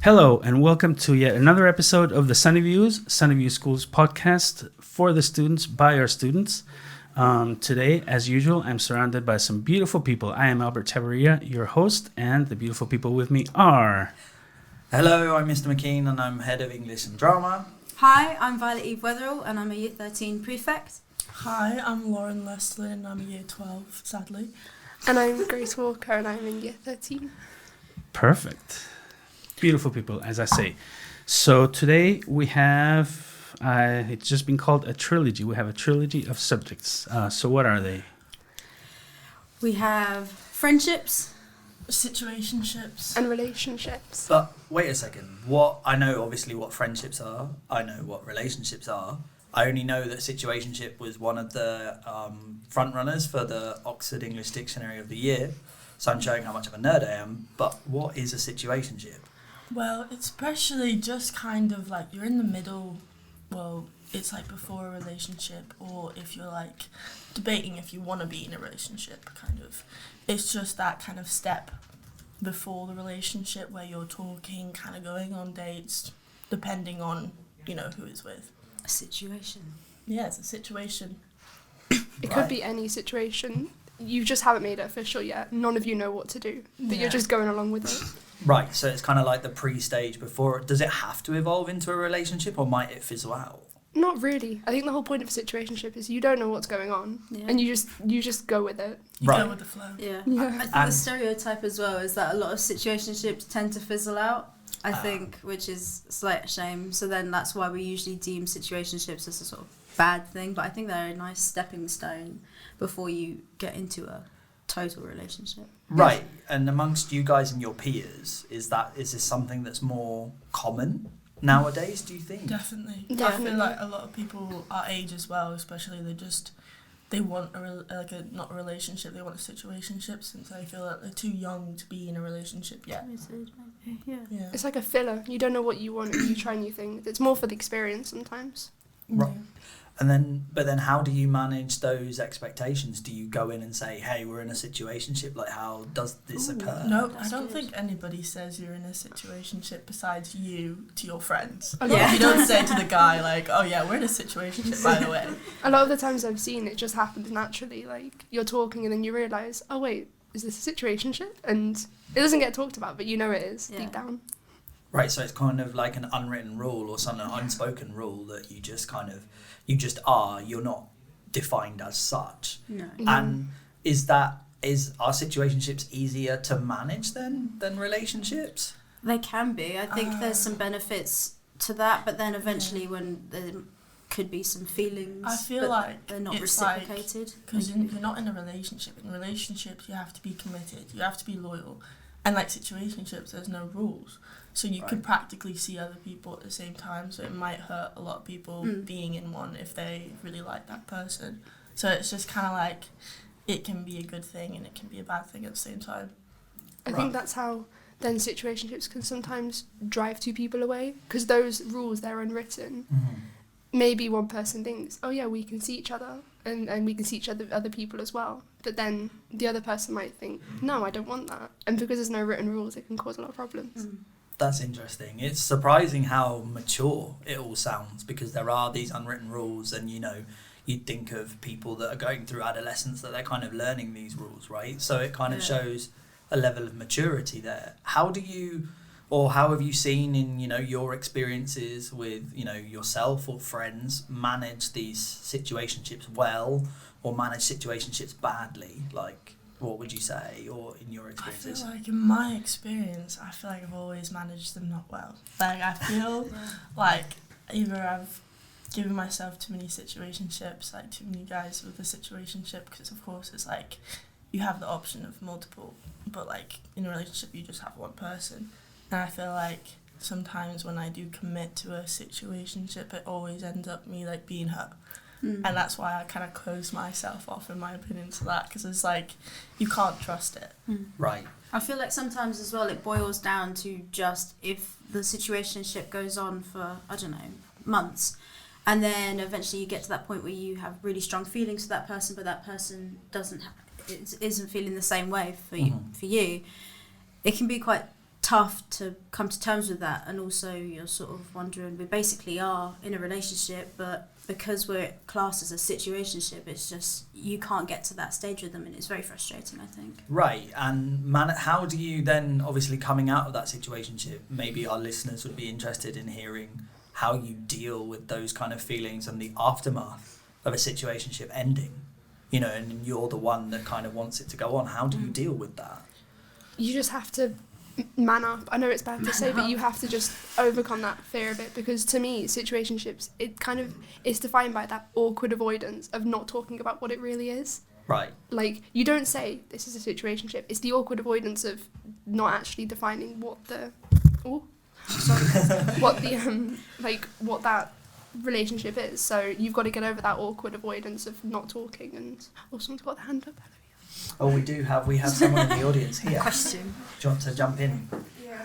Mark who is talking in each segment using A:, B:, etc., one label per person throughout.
A: Hello, and welcome to yet another episode of the Sunnyview Schools podcast for the students, by our students. Today, as usual, I'm surrounded by some beautiful people. I am Albert Chavarría, your host, and the beautiful people with me are...
B: Hello, I'm Mr McKean, and I'm Head of English and Drama.
C: Hi, I'm Violet Eve Wetherill, and I'm a Year 13 prefect.
D: Hi, I'm Lauren Leslie, and I'm a Year 12, sadly.
E: And I'm Grace Walker, and I'm in Year 13.
A: Perfect. Beautiful people, as I say. So today we have, it's just been called a trilogy. We have a trilogy of subjects. So what are they?
C: We have friendships,
D: Situationships.
E: And relationships.
B: But wait a second. I know obviously what friendships are. I know what relationships are. I only know that situationship was one of the front runners for the Oxford English Dictionary of the Year. So I'm showing how much of a nerd I am. But what is a situationship?
D: Well, it's especially just kind of like you're in the middle. Well, it's like before a relationship, or if you're like debating if you want to be in a relationship, kind of. It's just that kind of step before the relationship where you're talking, kind of going on dates, depending on, who it's with.
C: a situation.
D: Yeah, it's a situation.
E: It could be any situation. You just haven't made it official yet. None of you know what to do, but you're just going along with it.
B: Right, so it's kind of like the pre-stage before. Does it have to evolve into a relationship, or might it fizzle out?
E: Not really. I think the whole point of a situationship is you don't know what's going on, and you just go with it.
D: You go with the flow.
C: Yeah.
E: Yeah.
C: I think the stereotype as well is that a lot of situationships tend to fizzle out, I think, which is a slight shame. So then that's why we usually deem situationships as a sort of bad thing, but I think they're a nice stepping stone before you get into a total relationship.
B: Right, and amongst you guys and your peers, is this something that's more common nowadays, do you think?
D: Definitely. I
E: Definitely.
D: feel like a lot of people our age as well, especially, they want not a relationship, they want a situationship, since they feel that they're too young to be in a relationship yet.
C: Yeah.
E: It's like a filler. You don't know what you want, and you try new things. It's more for the experience sometimes.
B: Right. But then how do you manage those expectations? Do you go in and say, hey, we're in a situationship? Like, how does this occur?
D: No, I don't think anybody says you're in a situationship besides you to your friends.
E: Yeah.
D: You don't say to the guy, like, oh yeah, we're in a situationship, by the way.
E: A lot of the times I've seen it just happens naturally. Like, you're talking and then you realise, oh wait, is this a situationship? And it doesn't get talked about, but you know it is deep down.
B: Right, so it's kind of like an unwritten rule or some unspoken rule that you just are, you're not defined as such.
C: No.
B: And are situationships easier to manage than relationships?
C: They can be. I think there's some benefits to that, but then eventually when there could be some feelings,
D: I feel
C: but
D: like
C: they're not
D: it's
C: reciprocated.
D: Because you're not in a relationship. In relationships, you have to be committed. You have to be loyal. And like situationships, there's no rules. So you could practically see other people at the same time. So it might hurt a lot of people being in one if they really like that person. So it's just kind of like it can be a good thing and it can be a bad thing at the same time.
E: I think that's how then situationships can sometimes drive two people away, because those rules, they're unwritten.
B: Mm-hmm.
E: Maybe one person thinks, oh yeah, we can see each other and we can see other people as well. But then the other person might think, no, I don't want that. And because there's no written rules, it can cause a lot of problems.
B: That's interesting. It's surprising how mature it all sounds, because there are these unwritten rules, and you'd think of people that are going through adolescence that they're kind of learning these rules, right? So it kind of shows a level of maturity there. How have you seen in your experiences with yourself or friends manage these situationships well, or manage situationships badly? Like, what would you say, or in your experiences?
D: I feel like in my experience, I've always managed them not well. Like, I feel like either I've given myself too many situationships, like too many guys with a situationship, because of course it's like you have the option of multiple, but like in a relationship you just have one person. And I feel like sometimes when I do commit to a situationship, it always ends up me like being hurt. And that's why I kind of close myself off, in my opinion, to that, because it's like you can't trust it.
B: Right.
C: I feel like sometimes as well it boils down to just if the situationship goes on for, I don't know, months, and then eventually you get to that point where you have really strong feelings for that person, but that person isn't feeling the same way for you. It can be quite tough to come to terms with that, and also you're sort of wondering, we basically are in a relationship, but because we're classed as a situationship, it's just you can't get to that stage with them, and it's very frustrating, I think.
B: Right, and how do you then, obviously coming out of that situationship, maybe our listeners would be interested in hearing how you deal with those kind of feelings and the aftermath of a situationship ending, you know, and you're the one that kind of wants it to go on. How do you deal with that?
E: You just have to man up. I know it's bad to say, but you have to just overcome that fear of it, because to me, situationships, it kind of is defined by that awkward avoidance of not talking about what it really is.
B: Right.
E: Like, you don't say this is a situationship. It's the awkward avoidance of not actually defining what the what that relationship is. So you've got to get over that awkward avoidance of not talking. And someone's got their hand up.
B: Oh, we have someone in the audience here.
C: Question.
B: Do you want to jump in?
F: Yeah.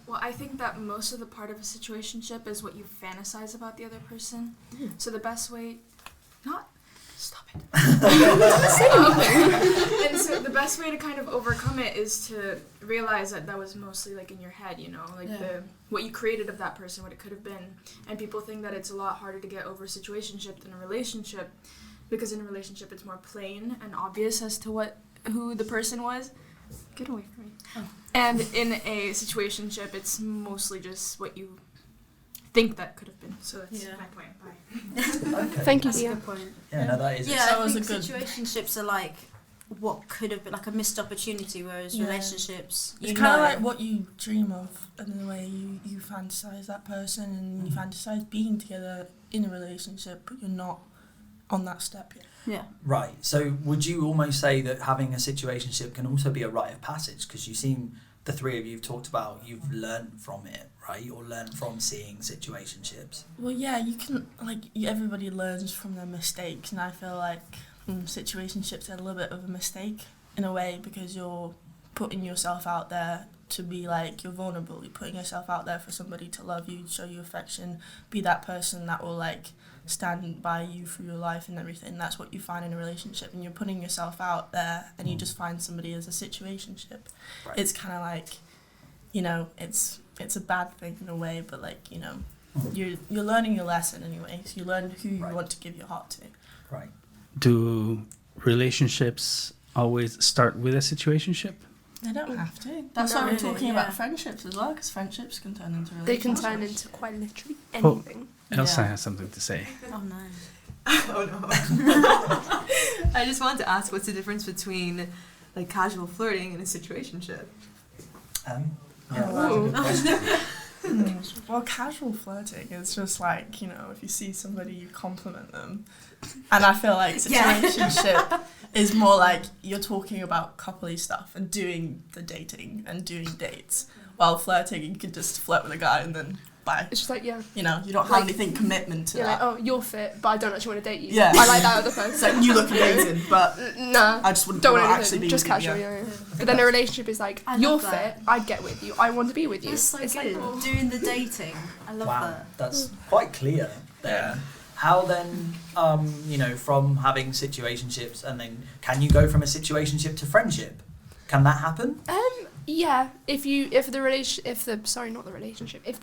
F: Well, I think that most of the part of a situationship is what you fantasize about the other person. So the best way, stop it. And so the best way to kind of overcome it is to realize that was mostly like in your head, you know, like what you created of that person, what it could have been. And people think that it's a lot harder to get over a situationship than a relationship, because in a relationship it's more plain and obvious as to who the person was. Get away from me. Oh. And in a situationship, it's mostly just what you think that could have been. So that's my point. Bye.
B: Okay.
E: Thank you,
C: That's a
E: Dia.
C: good point.
B: Yeah, no, that is.
C: Yeah,
D: That
C: I
D: was
C: think
D: a good-
C: situationships are like what could have been like a missed opportunity, whereas relationships,
D: It's kind of like what you dream of, and the way you fantasize that person, and you fantasize being together in a relationship, but you're not on that step yet.
C: Yeah.
B: Right. So would you almost say that having a situationship can also be a rite of passage? Because you seem, the three of you have talked about, you've learned from it, right? Or learned from seeing situationships.
D: Well, yeah, you can, everybody learns from their mistakes, and I feel like situationships are a little bit of a mistake in a way, because you're putting yourself out there to be you're vulnerable. You're putting yourself out there for somebody to love you, show you affection, be that person that will stand by you through your life and everything. That's what you find in a relationship, and you're putting yourself out there, and you just find somebody as a situationship.
B: Right.
D: It's kind of it's a bad thing in a way, but you're learning your lesson anyway. So you learn who you want to give your heart to.
B: Right.
A: Do relationships always start with a situationship?
D: They don't have to. That's why we're talking about friendships as well, because friendships can turn into relationships.
E: They can turn into quite literally anything.
A: Elsa has something to say.
C: Oh no.
G: Oh no. I just wanted to ask, what's the difference between casual flirting and a situationship?
D: Well, casual flirting is just if you see somebody, you compliment them. And I feel like situationship is more you're talking about coupley stuff and doing the dating and doing dates. While flirting, you can just flirt with a guy and then bye.
E: It's just
D: you don't have anything commitment to that.
E: oh, you're fit, but I don't actually want to date you.
D: Yeah.
E: I like that other person.
D: It's you look amazing, but
E: nah,
D: I just wouldn't
E: don't want
D: actually
E: anything.
D: be
E: Just
D: with
E: casual,
D: you.
E: yeah. But then a relationship is you're
C: love
E: fit,
C: that.
E: I'd get with you, I want to be with you.
C: That's so
E: It's
C: good. Doing the dating. I love
B: Wow,
C: that.
B: that's quite clear there. How then, from having situationships, and then can you go from a situationship to friendship? Can that happen?
E: Yeah, if the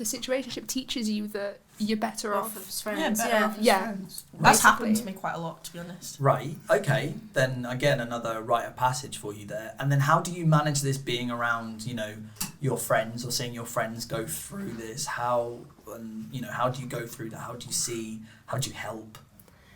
E: situationship teaches you that you're better off.
C: As friends.
E: Yeah.
D: That's happened to me quite a lot, to be honest.
B: Right, okay. Then again, another rite of passage for you there. And then how do you manage this being around, your friends, or seeing your friends go through this? How do you go through that? How do you help?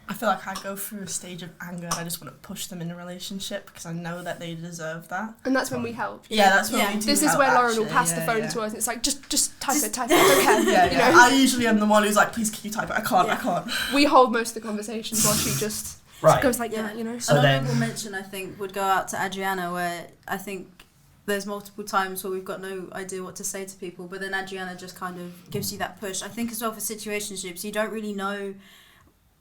D: I feel like I go through a stage of anger and I just want to push them in a relationship because I know that they deserve that.
E: And that's when we help.
D: Yeah, that's when we do
E: This is
D: help,
E: where Lauren
D: actually.
E: will pass the phone to us and it's just type it, I don't care.
D: Yeah. I usually am the one who's please can you type it? I can't.
E: We hold most of the conversations while she just goes
B: So
C: An
B: then,
C: honourable mention, I think, would go out to Adriana, where I think there's multiple times where we've got no idea what to say to people, but then Adriana just kind of gives you that push. I think as well for situationships, you don't really know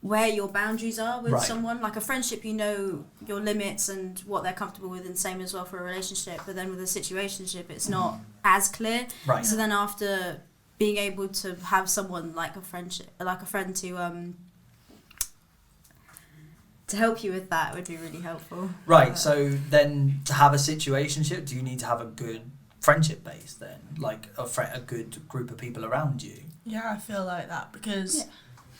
C: where your boundaries are with someone. Like a friendship, you know your limits and what they're comfortable with, and same as well for a relationship. But then with a situationship, it's not as clear.
B: Right.
C: So then after being able to have someone like a friend to help you with that would be really helpful.
B: right, so then to have a situationship, do you need to have a good friendship based then, like a good group of people around you.
D: Yeah, I feel like that because
C: Yeah.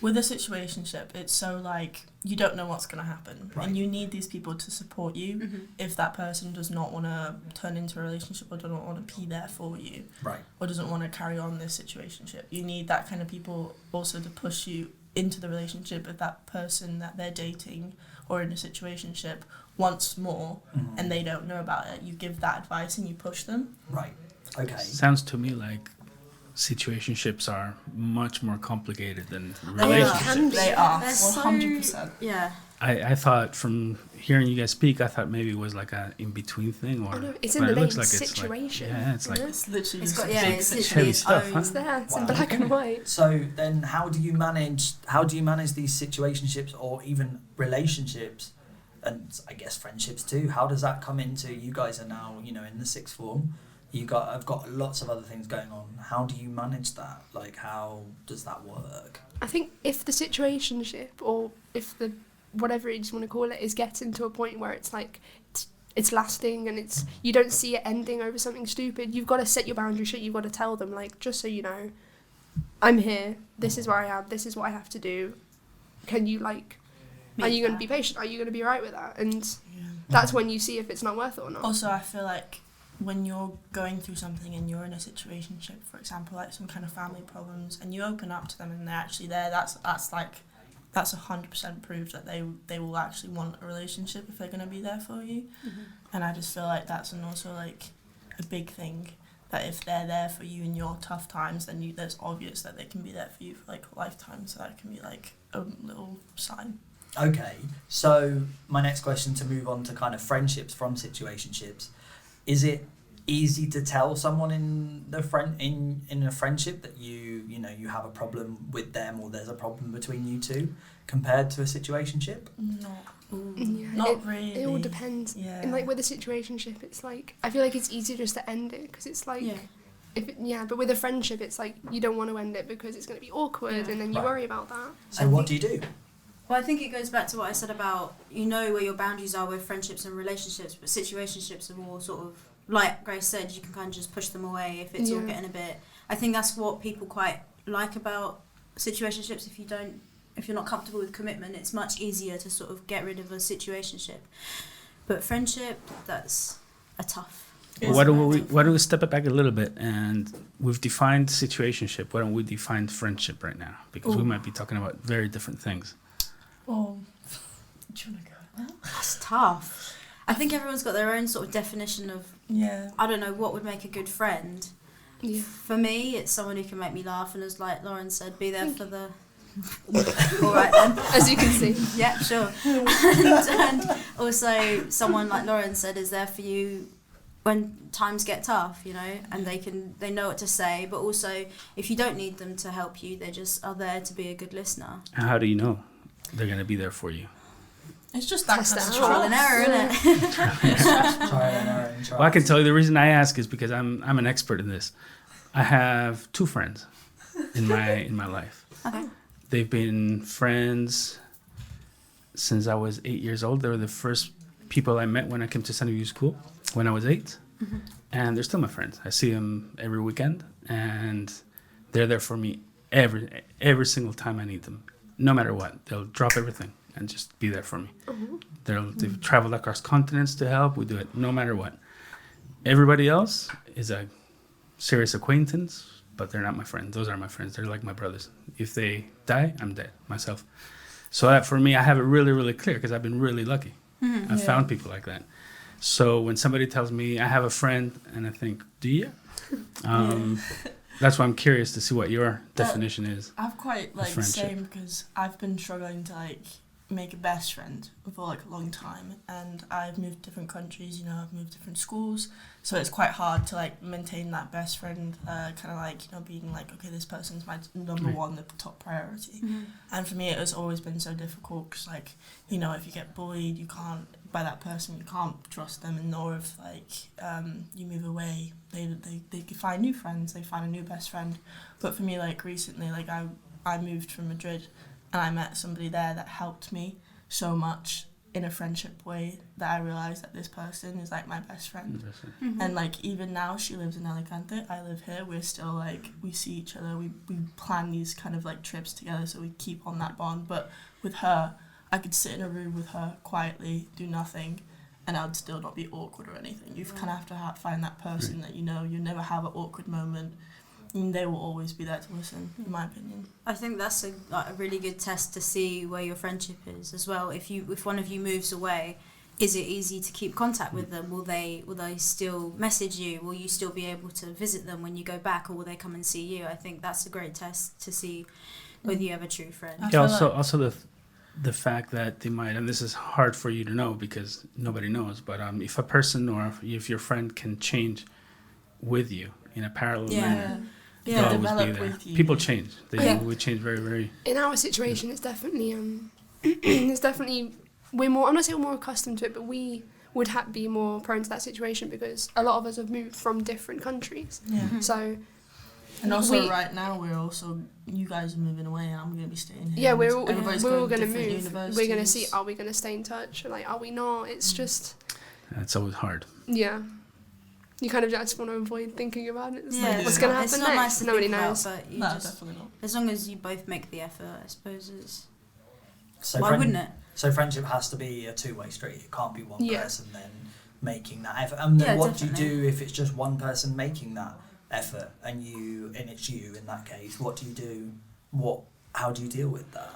D: with a situationship, it's so like you don't know what's going to happen,
B: Right.
D: and you need these people to support you
C: Mm-hmm.
D: if that person does not want to turn into a relationship or does not want to be there for you
B: Right.
D: or doesn't want to carry on this situationship. You need that kind of people also to push you into the relationship if that person that they're dating or in a situationship wants more
B: Mhm.
D: and they don't know about it. You give that advice and you push them.
B: Right. Okay.
A: Sounds to me like situationships are much more complicated than
C: They are.
A: relationships.
E: Can be.
D: They are
C: They're so-
D: 100%.
C: Yeah.
A: I thought from hearing you guys speak, I thought maybe it was like a in between thing, or
E: I know, it's
A: but
E: in the
A: it looks
E: name,
A: like it's
E: situation.
A: Like, yeah, it's like
E: Yeah.
D: It's literally
C: It's
D: just
C: got
D: a
C: yeah.
D: big
C: It's
D: situation.
C: literally
A: heavy
C: its
A: stuff,
C: own.
A: huh?
E: It's there, it's in
B: Wow.
E: black and white.
B: So then, how do you manage these situationships or even relationships, and I guess friendships too? How does that come into? You guys are now, in the sixth form. I've got lots of other things going on. How do you manage that? Like, how does that work?
E: I think if the situationship or if the whatever you just want to call it is getting to a point where it's like it's lasting and it's you don't see it ending over something stupid, you've got to set your boundaries straight. You've got to tell them, like, just so you know, I'm here, this is where I am, this is what I have to do. Can you, like, are you going to be patient? Are you going to be right with that? And that's when you see if it's not worth it or not.
D: Also, I feel like when you're going through something and you're in a situationship, for example, like some kind of family problems, and you open up to them and they're actually there, that's 100% proof that they will actually want a relationship if they're going to be there for you.
C: Mm-hmm.
D: And I just feel like that's also like a big thing, that if they're there for you in your tough times, then there's obvious that they can be there for you for like a lifetime. So that can be like a little sign.
B: Okay, so my next question, to move on to kind of friendships from situationships, is it easy to tell someone in a friendship that you have a problem with them, or there's a problem between you two, compared to a situationship?
E: Yeah,
D: Not really.
E: It all depends.
D: Yeah.
E: And like with a situationship, it's like I feel like it's easier just to end it because it's like
C: Yeah.
E: but with a friendship, it's like you don't want to end it because it's going to be awkward,
C: Yeah.
E: and then you
B: Right.
E: worry about that.
B: So what do you do?
C: Well, I think it goes back to what I said about where your boundaries are with friendships and relationships, but situationships are more sort of like Grace said, you can kind of just push them away if it's all
E: Yeah.
C: getting a bit. I think that's what people quite like about situationships. If you're not comfortable with commitment, it's much easier to sort of get rid of a situationship. But friendship, that's a tough.
A: Well, why do we step it back a little bit, and we've defined situationship. Why don't we define friendship right now? Because we might be talking about very different things.
D: Oh, do you want to go?
C: That's tough. I think everyone's got their own sort of definition of,
D: Yeah.
C: I don't know, what would make a good friend.
E: Yeah.
C: For me, it's someone who can make me laugh, and as like Lauren said, be there for the. All right then.
E: As you can see.
C: Yeah, sure. and also, someone like Lauren said is there for you when times get tough, and they know what to say. But also, if you don't need them to help you, they just are there to be a good listener.
A: And how do you know they're going to be there for you?
D: It's just that
E: Test
D: kind of
E: it out.
C: Trial and error, isn't it?
B: Try and error and try.
A: Well, I can tell you the reason I ask is because I'm an expert in this. I have 2 friends in my life.
C: Okay.
A: They've been friends since I was 8 years old. They were the first people I met when I came to Sunny View School when I was 8.
C: Mm-hmm.
A: And they're still my friends. I see them every weekend, and they're there for me every single time I need them. No matter what, they'll drop everything and just be there for me. They've traveled across continents to help. We do it no matter what. Everybody else is a serious acquaintance, but they're not my friends. Those are my friends. They're like my brothers. If they die, I'm dead myself. So that for me, I have it really, really clear because I've been really lucky.
C: Mm-hmm.
A: I've found people like that. So when somebody tells me I have a friend, and I think, do you? That's why I'm curious to see what your definition is.
D: I've quite like the
A: friendship.
D: same because I've been struggling to like make a best friend for like a long time, and I've moved to different countries. I've moved to different schools, so it's quite hard to like maintain that best friend. Kind of like being like, okay, this person's my number
A: Right.
D: one, the top priority.
C: Mm-hmm.
D: And for me, it has always been so difficult because like if you get bullied, you can't by that person, you can't trust them, and nor if like you move away, they can find new friends, they find a new best friend. But for me, like recently, like I moved from Madrid, and I met somebody there that helped me so much in a friendship way that I realise that this person is like my best friend.
C: Mhm.
D: And like even now she lives in Alicante, I live here, we're still like, we see each other, we plan these kind of like trips together, so we keep on that bond. But with her, I could sit in a room with her quietly, do nothing, and I would still not be awkward or anything. You kind of have to find that person that you know, you never have an awkward moment, and they will always be there to listen, in my opinion.
C: I think that's a really good test to see where your friendship is as well. If one of you moves away, is it easy to keep contact with them? Will they still message you? Will you still be able to visit them when you go back, or will they come and see you? I think that's a great test to see whether you have a true friend.
A: Yeah, also the fact that they might, and this is hard for you to know because nobody knows, but if a person or if your friend can change with you in a parallel manner,
C: Yeah,
A: they'll always
D: develop
A: be there.
D: with you.
A: People change. They
E: Yeah.
A: we change very, very.
E: In our situation, it's definitely it's definitely we're more. I'm not saying we're more accustomed to it, but we would be more prone to that situation because a lot of us have moved from different countries.
D: Yeah.
E: So
D: And also
E: we-
D: right now you guys are moving away and I'm going to be staying here.
E: yeah,
D: and
E: we're all
D: everybody's
E: going to
D: different
E: move. We're going to
D: universities.
E: see. Are we going to stay in touch? Like, are we not? It's just
A: It's always hard.
E: yeah. You kind of just want to avoid thinking about it. It's
C: Yeah,
E: like, what's going to happen
C: it's not
E: next?
C: nice to
E: Nobody
C: think about,
E: knows.
C: but you
D: No,
C: just,
D: definitely not.
C: as long as you both make the effort, I suppose it's
B: So
C: why wouldn't it?
B: So friendship has to be a two-way street. It can't be one
E: Yeah.
B: person then making that effort. And then
C: Yeah,
B: what
C: definitely.
B: do you do if it's just one person making that effort and it's you in that case? What do you do? How do you deal with that?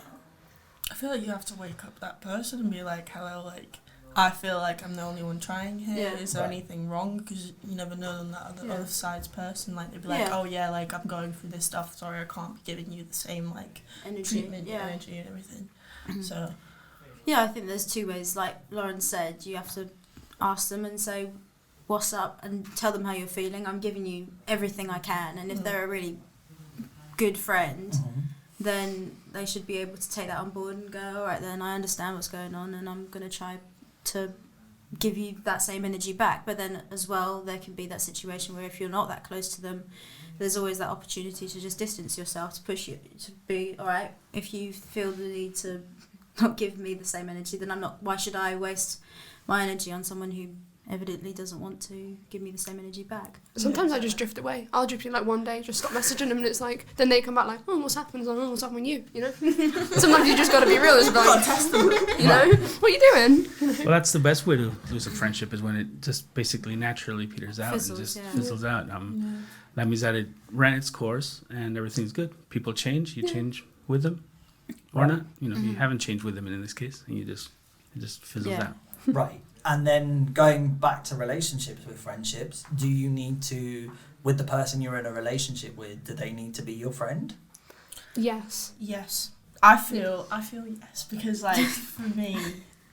D: I feel like you have to wake up that person and be like, hello, like, I feel like I'm the only one trying here.
C: Yeah.
D: Is there
B: Right.
D: anything wrong? Because you never know on that
C: Yeah.
D: other side's person. Like, they'd be like,
C: Yeah.
D: oh, yeah, like, I'm going through this stuff. Sorry, I can't be giving you the same, like,
C: Energy,
D: treatment,
C: yeah.
D: energy and everything.
C: Mhm.
D: So,
C: Yeah, I think there's two ways. Like Lauren said, you have to ask them and say, what's up, and tell them how you're feeling. I'm giving you everything I can. And if they're a really good friend, then they should be able to take that on board and go, all right, then I understand what's going on and I'm going to try to give you that same energy back. But then as well, there can be that situation where if you're not that close to them, there's always that opportunity to just distance yourself, to push you to be, all right, if you feel the need to not give me the same energy, then why should I waste my energy on someone who evidently doesn't want to give me the same energy back?
E: Sometimes I just drift away. I'll drift in like one day, just stop messaging them, and it's like, then they come back like, oh, what's happened? It's like, oh, what's happened with you? You know? Sometimes you just got to be real. It's like, you know, what are you doing?
A: Well, that's the best way to lose a friendship is when it just basically naturally peters out
C: Fizzles,
A: and just
C: yeah.
A: fizzles out. That means that it ran its course and everything's good. People change. You change with them, or
B: Right.
A: not. You know, you haven't changed with them in this case, and it just fizzles
C: Yeah.
A: out.
B: Right. And then going back to relationships with friendships, do you need to, with the person you're in a relationship with, do they need to be your friend?
E: Yes.
D: yes. I feel yes. Because, like, for me,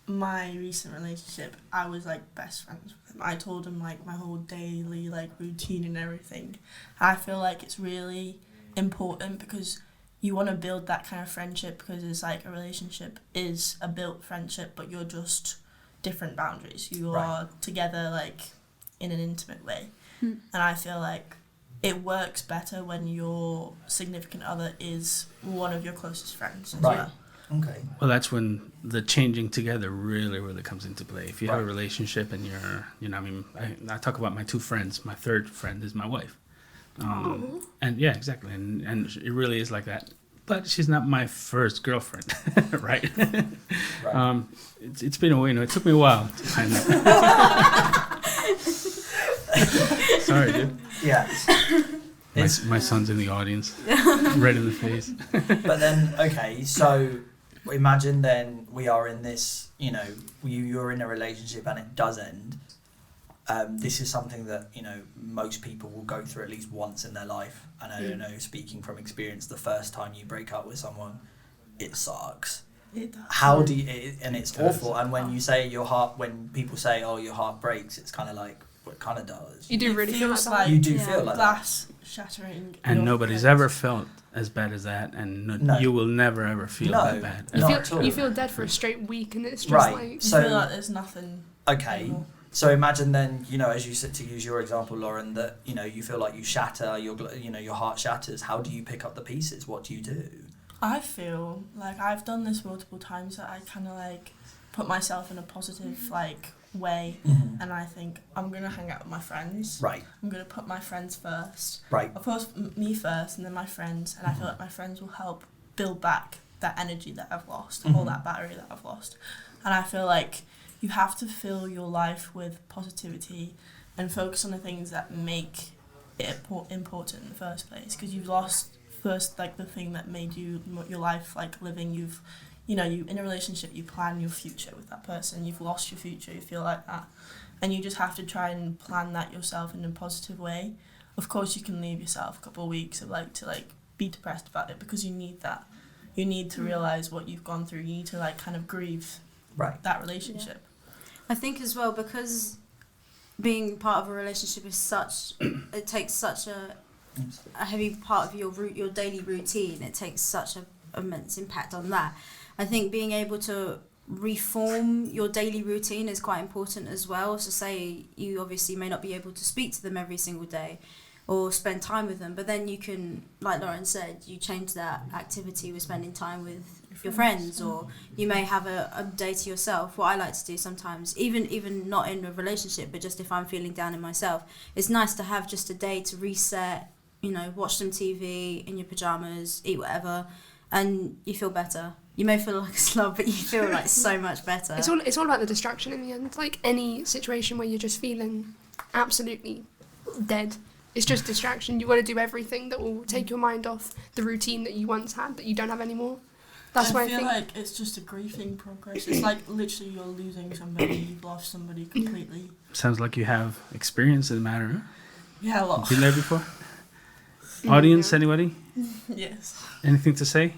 D: my recent relationship, I was, like, best friends with him. I told him, like, my whole daily, like, routine and everything. I feel like it's really important because you want to build that kind of friendship because it's like a relationship is a built friendship, but you're just different boundaries. You
B: Right.
D: are together, like, in an intimate way.
C: Hmm.
D: And I feel like it works better when your significant other is one of your closest friends as
B: Right.
D: well.
B: Okay.
A: Well, that's when the changing together really, really comes into play. If you have a
B: Right.
A: relationship and I mean, I talk about my two friends. My third friend is my wife. And yeah, exactly. And it really is like that. But she's not my first girlfriend, right?
B: Right.
A: It's been a while. You know, it took me a while to find that. Sorry, dude.
B: Yeah.
A: My son's in the audience, red in the face.
B: But then, okay, so imagine then we are in this, you're in a relationship and it does end. This is something that, most people will go through at least once in their life. And I don't know, speaking from experience, the first time you break up with someone, it sucks.
D: It does.
B: How do you, and it's
A: It does.
B: awful. And when when people say, oh, your heart breaks, it's kind of like, well, it kind of does.
E: You do
D: It
E: really feel like
D: feels
E: that.
D: like
B: You do
C: Yeah.
B: feel like that.
D: glass shattering.
A: And
D: your
A: nobody's
D: head.
A: ever felt as bad as that, and
B: No.
A: you will never ever feel
B: No.
A: that bad.
B: No.
E: You
B: Not at
E: feel,
B: all.
E: you feel dead for a straight week, and it's just
B: Right.
E: like
D: You
B: So-
D: feel like there's nothing.
B: Okay.
D: anymore.
B: So imagine then, as you said, to use your example, Lauren, that, you feel like you shatter, your heart shatters. How do you pick up the pieces? What do you do?
D: I feel like I've done this multiple times that I kind of like put myself in a positive like way, and I think I'm gonna hang out with my friends.
B: Right.
D: I'm gonna put my friends first.
B: Right.
D: Of course, me first, and then my friends, and I feel like my friends will help build back that energy that I've lost, or that battery that I've lost. And I feel like you have to fill your life with positivity and focus on the things that make it important in the first place, because you've lost first like the thing that made your life like living. You in a relationship, you plan your future with that person. You've lost your future, you feel like that, and you just have to try and plan that yourself in a positive way. Of course, you can leave yourself a couple of weeks of to be depressed about it, because you need that. You need to realize what you've gone through. You need to kind of grieve that relationship.
C: I think as well, because being part of a relationship is it takes such a heavy part of your daily routine. It takes such a immense impact on that. I think being able to reform your daily routine is quite important as well. So say you obviously may not be able to speak to them every single day or spend time with them, but then you can, like Lauren said, you change that activity with spending time with your friends, or you may have a day to yourself. What I like to do sometimes, even not in a relationship, but just if I'm feeling down in myself, it's nice to have just a day to reset, watch some TV in your pajamas, eat whatever, and you feel better. You may feel like a slob, but you feel like so much better.
E: It's all about the distraction in the end. Like any situation where you're just feeling absolutely dead, it's just distraction. You've got to do everything that will take your mind off the routine that you once had that you don't have anymore. That's why I feel
D: like it's just a grieving progress. It's like literally you're losing somebody, you've lost somebody completely.
A: Sounds like you have experience in the matter, huh?
D: Yeah, a lot.
A: Been there before? Audience, anybody?
D: Yes.
A: Anything to say?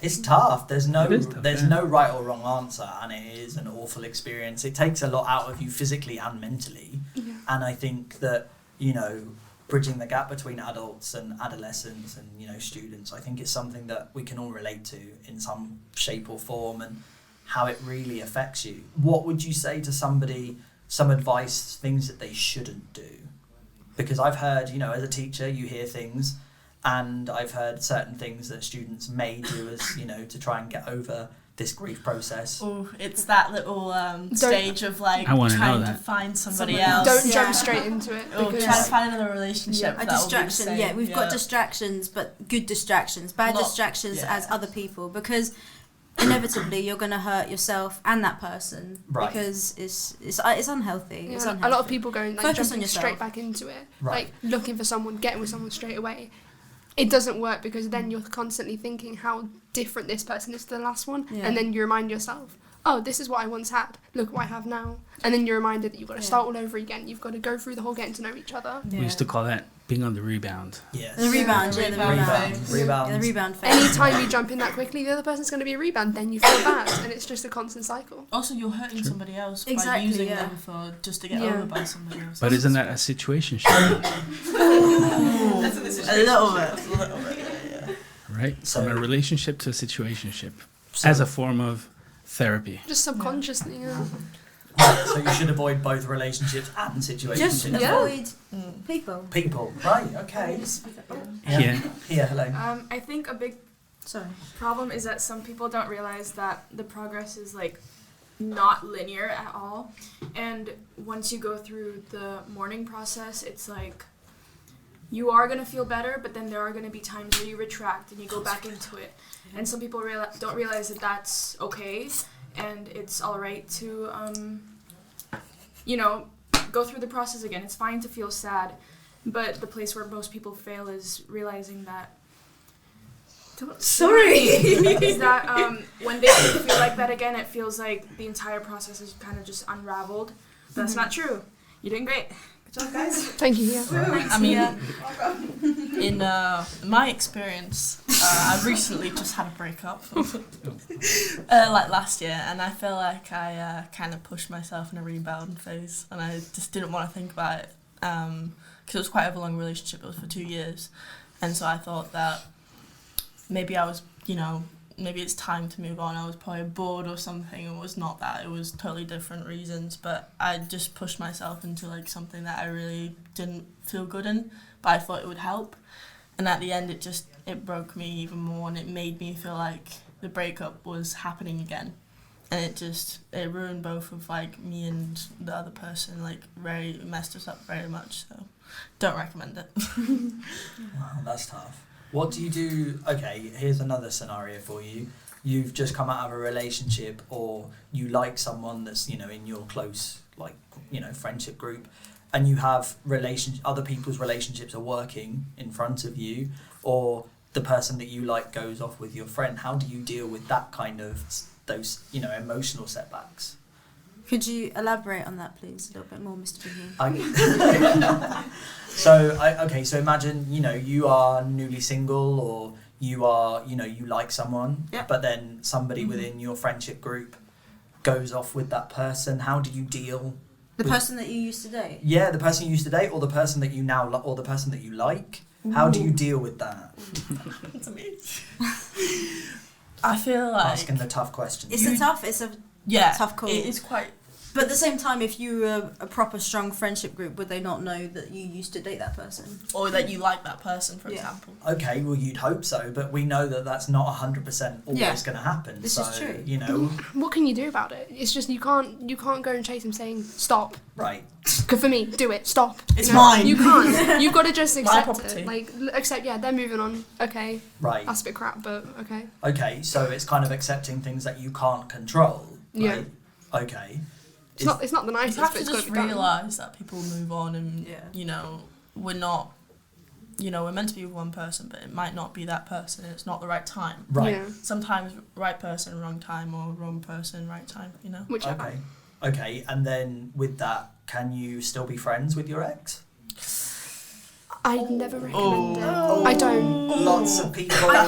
B: It's tough. There's no
A: Tough,
B: no right or wrong answer, and it is an awful experience. It takes a lot out of you physically and mentally.
E: Yeah.
B: And I think that, bridging the gap between adults and adolescents and, students, I think it's something that we can all relate to in some shape or form, and how it really affects you. What would you say to somebody, some advice, things that they shouldn't do? Because I've heard, as a teacher, you hear things, and I've heard certain things that students may do as, to try and get over this grief process.
D: Oh, it's that little stage of
A: I wanna know
D: trying to
A: that.
D: find somebody else.
E: Don't jump straight into it.
D: Or
E: Because
D: trying to find another relationship.
C: A distraction. Yeah, we've got distractions, but good distractions. Bad distractions as other people, because inevitably you're going to hurt yourself and that person, because it's unhealthy.
E: Yeah,
C: It's
E: a
C: unhealthy.
E: lot of people going
C: Focus on
E: jumping
C: yourself.
E: straight back into it,
B: Right.
E: looking for someone, getting with someone straight away. It doesn't work, because then you're constantly thinking how different this person is to the last one, and then you remind yourself, oh, this is what I once had, look what I have now, and then you're reminded that you've got to start all over again. You've got to go through the whole getting to know each other.
A: We used to call that being on the rebound.
B: Yes.
C: The rebound,
D: the
C: rebound
B: Rebound.
C: the rebound phase.
E: Anytime you jump in that quickly, the other person's going to be a rebound, then you feel bad, and it's just a constant cycle.
D: Also, you're hurting somebody else by
C: Exactly,
D: using
C: yeah.
D: them just to get over by somebody else.
A: But isn't that a situationship?
D: A little bit.
A: Right?
B: So-
A: From a relationship to a situationship.
B: So-
A: As a form of therapy.
E: Just subconsciously,
B: So you should avoid both relationships and situationships.
C: Just avoid people.
B: People. Right, okay.
A: Yeah.
B: Here, hello.
F: I think a big
C: Sorry.
F: problem is that some people don't realize that the progress is not linear at all, and once you go through the mourning process, it's you are going to feel better, but then there are going to be times where you retract and you go back into it, and some people don't realize that that's okay, and it's all right to go through the process again. It's fine to feel sad, but the place where most people fail is realizing that is that when they feel like that again, it feels like the entire process is kind of just unraveled. But that's not true. You're doing great. Good job, guys.
E: Thank you. Yeah.
D: I mean, in my experience, I recently just had a breakup, last year, and I feel like I kind of pushed myself in a rebound phase, and I just didn't want to think about it, because it was quite a long relationship. It was for 2 years, and so I thought that maybe I was, maybe it's time to move on. I was probably bored or something. It was not that. It was totally different reasons. But I just pushed myself into something that I really didn't feel good in, but I thought it would help. And at the end, it broke me even more, and it made me feel like the breakup was happening again. and it ruined both of like me and the other person. Like very messed us up very much. So don't recommend it.
B: Wow, that's tough. What do you do? Okay, here's another scenario for you. You've just come out of a relationship, or you like someone that's, you know, in your close, like, you know, friendship group, and you have other people's relationships are working in front of you, or the person that you like goes off with your friend. How do you deal with that kind of, those, you know, emotional setbacks?
C: Could you elaborate on that, please, a little bit more, Mr. McKean?
B: So imagine, you know, you are newly single, or you are, you know, you like someone,
C: Yep.
B: but then somebody within your friendship group goes off with that person. How do you deal?
C: The person that you used to date?
B: Yeah, the person you used to date, or the person that you now or the person that you like. How do you deal with that?
D: It's me. I feel like
B: Asking the tough questions.
C: It's a tough call.
D: It is quite.
C: But at the same time, if you were a proper strong friendship group, would they not know that you used to date that person?
D: Or that you like that person, for
C: Yeah.
D: example.
B: Okay, well, you'd hope so, but we know that that's not 100% always
C: Yeah.
B: going to happen.
C: This
B: so,
C: is true.
B: you know,
E: What can you do about it? It's just you can't go and chase them saying stop.
B: right.
E: 'Cause for me, do it. Stop.
D: It's
E: You know,
D: mine.
E: You can't. You've got to just
D: My
E: accept
D: property.
E: it. Like accept. Yeah, they're moving on. Okay,
B: Right.
E: that's a bit crap, but okay.
B: Okay, so it's kind of accepting things that you can't control. Right?
E: Yeah.
B: Okay.
E: It's not the
D: You
E: nicest,
D: have
E: but
D: to
E: it's got
D: just
E: to be done.
D: realise that people move on, and
C: Yeah.
D: you know, we're not. You know, we're meant to be with one person, but it might not be that person. It's not the right time.
B: Right.
E: Yeah.
D: Sometimes right person, wrong time, or wrong person, right time. You know.
E: Whichever.
B: Okay. Okay, and then with that, can you still be friends with your ex?
E: I'd never recommend it.
B: Oh.
E: I don't.
B: Lots of people.
C: I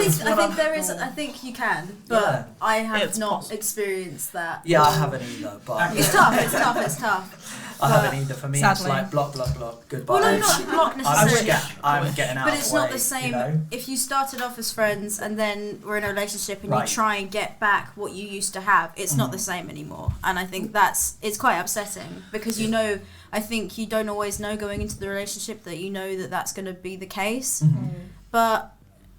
C: think you can, but
B: Yeah.
C: I have
D: It's
C: not
D: possible.
C: experienced that.
B: Yeah, I haven't either, but
C: It's tough.
B: I haven't either. For me,
D: Sadly.
B: it's like block, goodbye.
C: Well, no, not block
B: I'm,
C: necessarily.
B: I'm getting out
C: But
B: of
C: it's
B: the
C: not
B: way,
C: the same.
B: You know?
C: If you started off as friends and then we're in a relationship and
B: Right.
C: you try and get back what you used to have, it's not the same anymore. And I think it's quite upsetting because I think you don't always know going into the relationship that you know that that's going to be the case.
B: Mhm.
C: But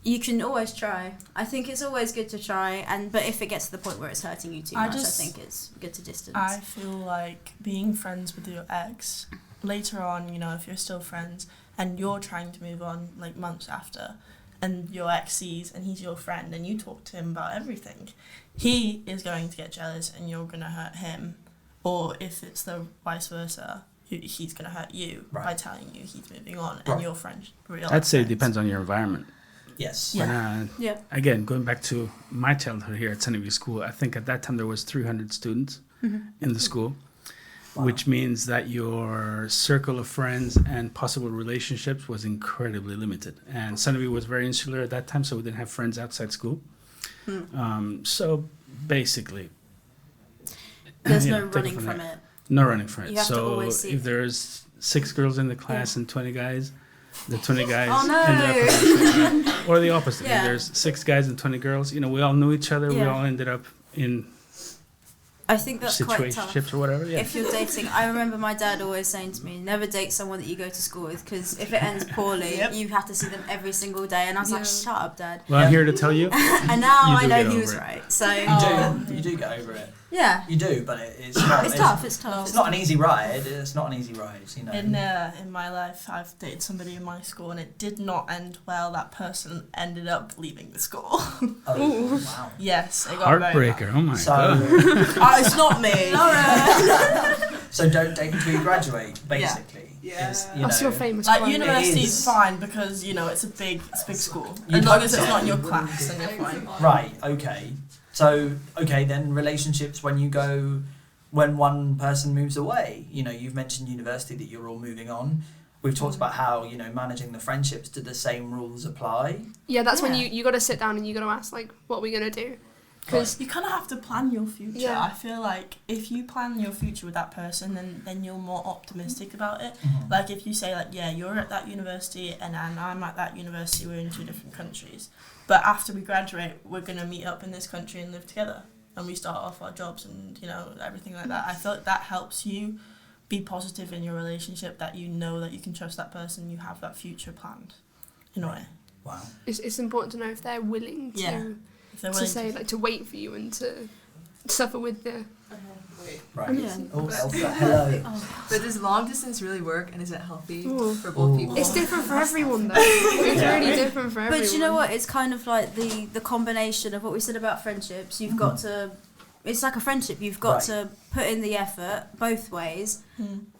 C: you can always try. I think it's always good to try, but if it gets to the point where it's hurting you too much, I think it's good to distance.
D: I feel like being friends with your ex later on, you know, if you're still friends and you're trying to move on like months after, and your ex sees and he's your friend and you talk to him about everything, he is going to get jealous and you're going to hurt him. Or if it's the vice versa, he's going to hurt you by telling you he's moving on and your friend realize.
A: I'd say it depends on your environment.
B: Yes.
A: But,
C: Yeah.
A: again, going back to my childhood here at Sunnyview School, I think at that time there was 300 students in the school, which means that your circle of friends and possible relationships was incredibly limited. And Sunnyview was very insular at that time, so we didn't have friends outside school. So basically,
C: There's
A: yeah,
C: no
A: take it
C: running
A: from
C: from
A: there.
C: it.
A: No running from it.
C: You have to
A: So
C: always see
A: if
C: it.
A: there's 6 girls in the class and 20 guys, the 20 guys
C: Oh, no.
A: ended up in the or the opposite.
C: Yeah.
A: If there's 6 guys and 20 girls, we all knew each other. We
C: Yeah.
A: all ended up in
C: I think that's quite tough.
A: situationships or whatever. Yeah.
C: If you're dating, I remember my dad always saying to me, never date someone that you go to school with, because if it ends poorly, you have to see them every single day. And I was like, shut up, Dad.
A: Well, I'm here to tell you.
C: And now
A: You
C: I
A: do
C: know
A: get
C: he
A: over
C: was
A: it.
C: right. So
B: You do get over it.
C: yeah,
B: You do, but it's not.
C: it's tough. It's tough.
B: It's not an easy ride. It's not an easy ride. You know.
D: In my life, I've dated somebody in my school and it did not end well. That person ended up leaving the school.
B: Oh, wow.
D: Yes, it got very bad.
A: Heartbreaker. Oh my
B: So,
A: god.
D: It's not me.
B: so don't date until you graduate. Basically,
D: Yeah.
B: is, you
E: That's
B: know,
E: your famous
D: Like
E: quote.
D: university
B: is.
D: is fine because it's a big school.
B: You'd
D: As long
B: hope
D: as it's
B: so.
D: not in your class, then you're fine.
B: Right. Okay. So then relationships when one person moves away. You've mentioned university that you're all moving on. We've talked about how managing the friendships. Do the same rules apply?
E: Yeah, that's when
C: Yeah.
E: you got to sit down and you got to ask like, what are we gonna do? Because
D: You kind of have to plan your future.
E: Yeah.
D: I feel like if you plan your future with that person, then you're more optimistic about it.
B: Mhm.
D: Like if you say like, yeah, you're at that university and I'm at that university, we're in 2 different countries. But after we graduate, we're going to meet up in this country and live together. And we start off our jobs and, everything like that. I feel like that helps you be positive in your relationship, that you know that you can trust that person, you have that future planned, in a way.
B: Wow.
E: it's important to know if they're willing to
D: Yeah. If they're
E: to
D: willing
E: say like to wait for you and to suffer with the.
B: Right.
C: Yeah.
B: Oh, Elsa, hello.
G: But does long distance really work, and is it healthy
E: Ooh.
G: for both people?
E: It's different for everyone though. It's
B: Yeah.
E: really different for everyone.
C: But you know what? It's kind of like the combination of what we said about friendships. You've got to. It's like a friendship. You've got to put in the effort both ways.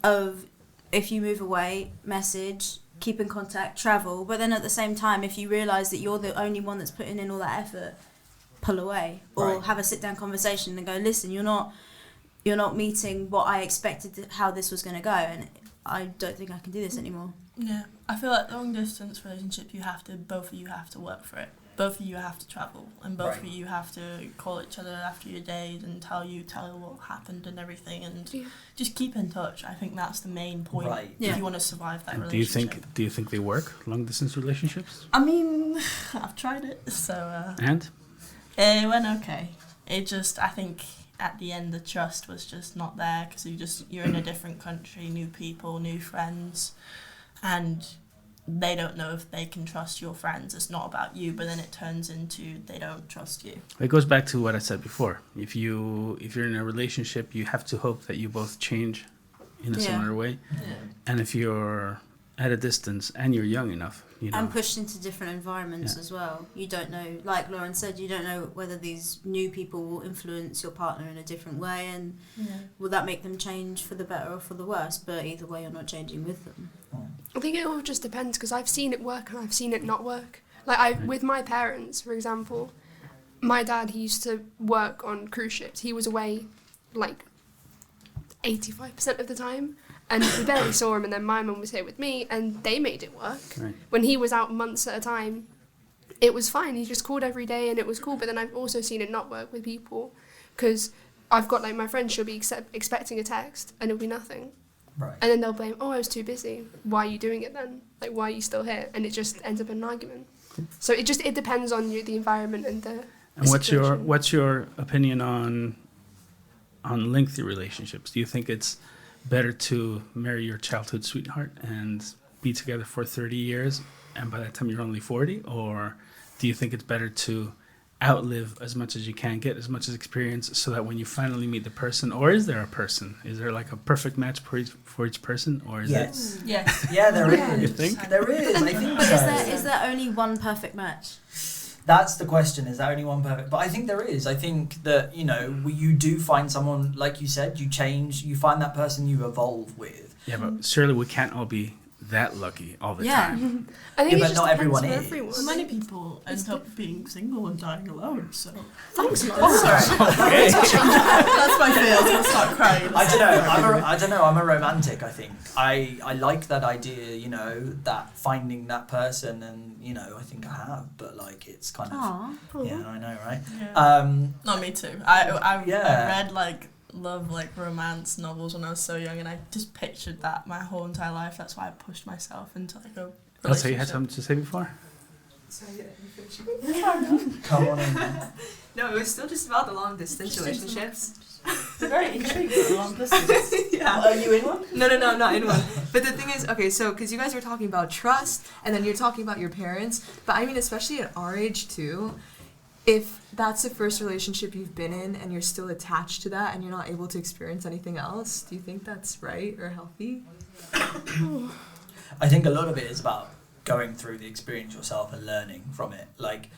C: Of if you move away, message, keep in contact, travel. But then at the same time, if you realise that you're the only one that's putting in all that effort, pull away or have a sit down conversation and go, listen, you're not meeting what I expected how this was going to go, and I don't think I can do this anymore.
D: Yeah, I feel like long distance relationship, both of you have to work for it. Both of you have to travel, and both of you have to call each other after your days and tell what happened and everything, and just keep in touch. I think that's the main point if you want to survive that relationship.
A: Do you think they work, long distance relationships?
D: I mean, I've tried it, so
A: And
D: it went okay. It just, I think at the end the trust was just not there, because you're in a different country, new people, new friends, and they don't know if they can trust your friends. It's not about you, but then it turns into they don't trust you.
A: it goes back to what I said before. If you're in a relationship, you have to hope that you both change in a similar way. And if you're at a distance and you're young enough,
C: and pushed into different environments as well. You don't know, like Lauren said, you don't know whether these new people will influence your partner in a different way, and will that make them change for the better or for the worse. But either way, you're not changing with them.
E: I think it all just depends, because I've seen it work and I've seen it not work. Like with my parents, for example, my dad, he used to work on cruise ships. He was away like 85% of the time, and we barely saw him. And then my mum was here with me, and they made it work.
A: Right.
E: When he was out months at a time, it was fine. He just called every day, and it was cool. But then I've also seen it not work with people, because I've got like my friend, she'll be expecting a text, and it'll be nothing.
B: Right.
E: And then they'll blame, I was too busy. Why are you doing it then? Like, why are you still here? And it just ends up in an argument. So it depends on the environment and the
A: And
E: situation.
A: what's your opinion on lengthy relationships? Do you think it's better to marry your childhood sweetheart and be together for 30 years, and by that time you're only 40? Or do you think it's better to outlive as much as you can, get as much as experience, so that when you finally meet the person, or is there a person? Is there like a perfect match for each person, or is
B: Yes.
D: Yes.
B: Yeah, there is.
A: You think?
B: There is. I think
C: But
B: so.
C: is there only one perfect match?
B: That's the question. Is there only one perfect? But I think there is. I think that, you do find someone, like you said, you change, you find that person you evolve with.
A: Yeah, but surely we can't all be that lucky all the time.
E: I think
B: Yeah,
E: it
B: but
E: just
B: not
E: depends
B: everyone
E: for
B: is.
E: everyone.
D: Many people end up being single and dying alone, so...
E: Thanks a lot.
A: Okay.
D: That's my fail, so I'll start crying.
B: I don't know. I'm a romantic. I think I like that idea. That finding that person, and I think I have. But like, it's kind of yeah. I know, right?
D: Yeah. No, me too. I
B: Yeah.
D: read love romance novels when I was so young, and I just pictured that my whole entire life. That's why I pushed myself into a relationship.
A: Oh, so you had something to say before?
B: Come on in.
G: No, it was still just about the long distance relationships.
D: Very intrigued with long distance.
G: Yeah.
B: Are you in one?
G: No, I'm not in one. But the thing is, okay, so because you guys were talking about trust, and then you're talking about your parents, but I mean, especially at our age too, if that's the first relationship you've been in and you're still attached to that and you're not able to experience anything else, do you think that's right or healthy?
B: I think a lot of it is about going through the experience yourself and learning from it. Like,